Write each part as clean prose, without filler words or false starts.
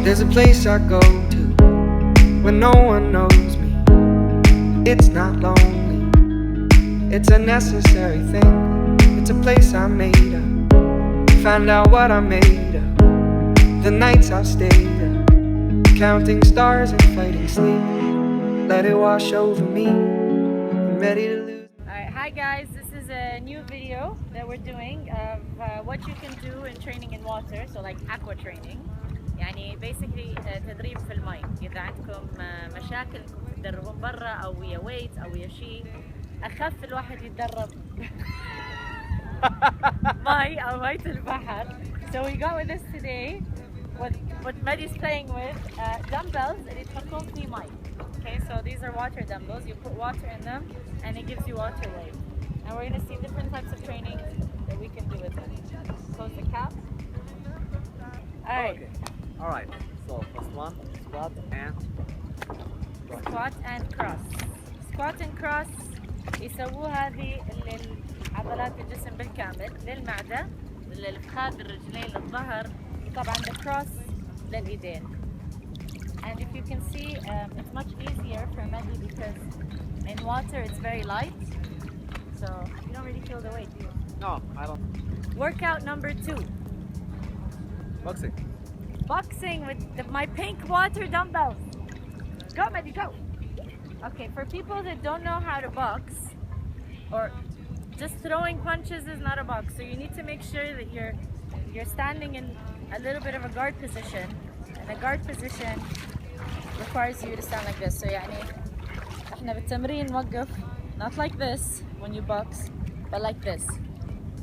There's a place I go to when no one knows me. It's not lonely, it's a necessary thing. It's a place I made up, find out what I made of. The nights I've stayed up, counting stars and fighting sleep. Let it wash over me, I'm ready to lose. Alright, hi guys, this is a new video that we're doing of what you can do in training in water, so like aqua training. يعني basically تدريب في المي. إذا عندكم مشاكل تدربون برا أو ويا ويت أو ويا شيء أخف الواحد يتدرب مي أو مية البحر. So we got with us today what Meddy's playing with dumbbells اللي تحطون فيه مي. Okay, so these are water dumbbells. You put water in them and it gives you water weight. And we're going to see different types of training that we can do with it. Close the cap. Alright. Okay. Alright. So first one, squat and Squat and cross. Squat and cross يسووها هذه لعضلات الجسم بالكامل، للمعدة، للفخذ، الرجلين، للظهر، طبعا the cross للإيدين. And if you can see, it's much easier for Meddy because in water it's very light, so you don't really feel the weight, do you? no, I don't. Workout number 2. Boxing. Boxing with my pink water dumbbells. Go Meddy, go! Okay, for people that don't know how to box, or just throwing punches is not a box, so you need to make sure that you're standing in a little bit of a guard position, and a guard position requires you to stand like this. So يعني احنا بالتمرين نوقف not like this when you box, but like this.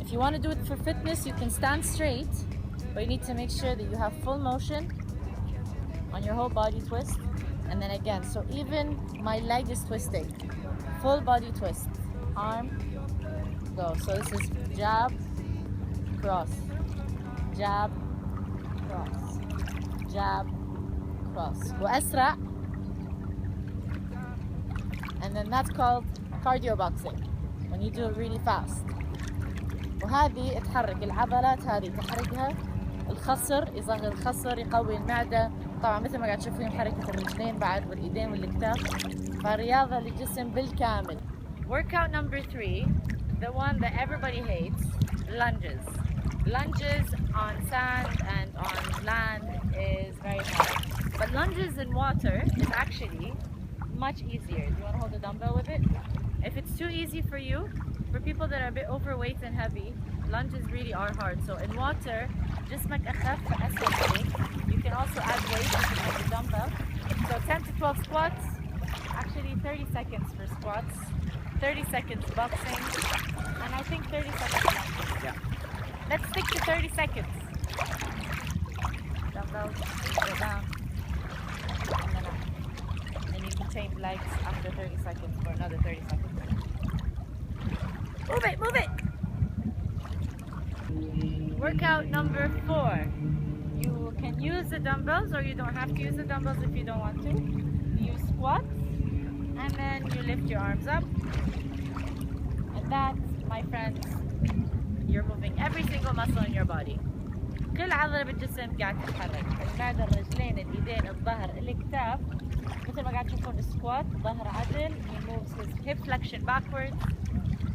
If you want to do it for fitness, you can stand straight, but you need to make sure that you have full motion on your whole body twist. And then again, so even my leg is twisting. Full body twist. Arm, go. So this is jab, cross, jab, cross, jab, cross. وأسرع. And then that's called cardio boxing, when you do it really fast. وهذه تحرك العضلات، هذه تحركها الخصر، يصغر الخصر، يقوي المعدة. طبعا مثل ما قاعد تشوفين حركة الرجلين بعد والإيدين والكتاف، فرياضة للجسم بالكامل. Workout number 3, the one that everybody hates, lunges. Lunges on sand and on land is very hard, but lunges in water is actually much easier. Do you want to hold a dumbbell with it? If it's too easy for you, for people that are a bit overweight and heavy, lunges really are hard. So in water, جسمك أخف فأسهل عليك. You can also add weight with a dumbbell. So 10 to 12 squats, actually 30 seconds for squats, 30 seconds boxing, and I think 30 seconds lunges. Yeah. Let's stick to 30 seconds. Dumbbells, go down, and then up. Then you can change legs after 30 seconds for another 30 seconds. Move it, move it! Workout number 4. You can use the dumbbells or you don't have to use the dumbbells if you don't want to. You squat and then you lift your arms up. And that, my friends, you're moving every single muscle in your body. كل عضلة بالجسم قاعد تتحرك. المعدة، الرجلين، الإيدين، الظهر، الكتاف. مثل ما قاعد تشوفون السكوات، ظهر عدل. He moves his hip flexion backwards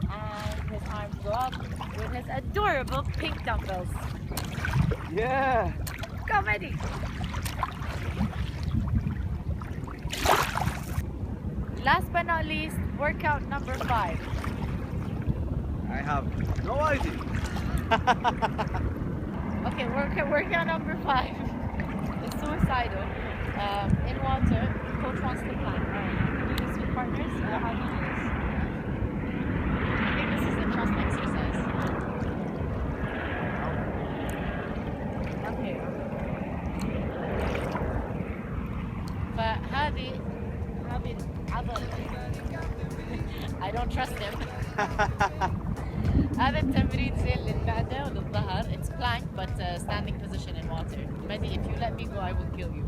and his arms go up with his adorable pink dumbbells. Yeah. Go Meddy! Last but not least, workout number 5. I have no idea. Okay, workout number 5 is suicidal. In water, coach wants to plan. Alright, you do this with partners? How do you do this? I think this is the trust exercise. Okay. فهذه العضلة I don't trust him. هذا التمرين زين للمعدة وللظهر. It's plank but standing position in water. Meddy, if you let me go, I will kill you.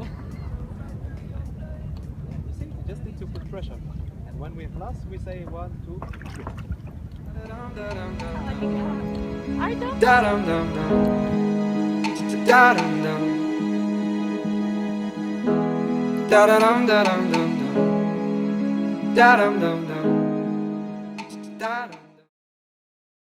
You see, you just need to put pressure. And when we plus, we say 1, 2, 3. I don't. Da dum dum dum, da dum dum. Da da dum da dum dum dum. Da dum dum dum. Da dum.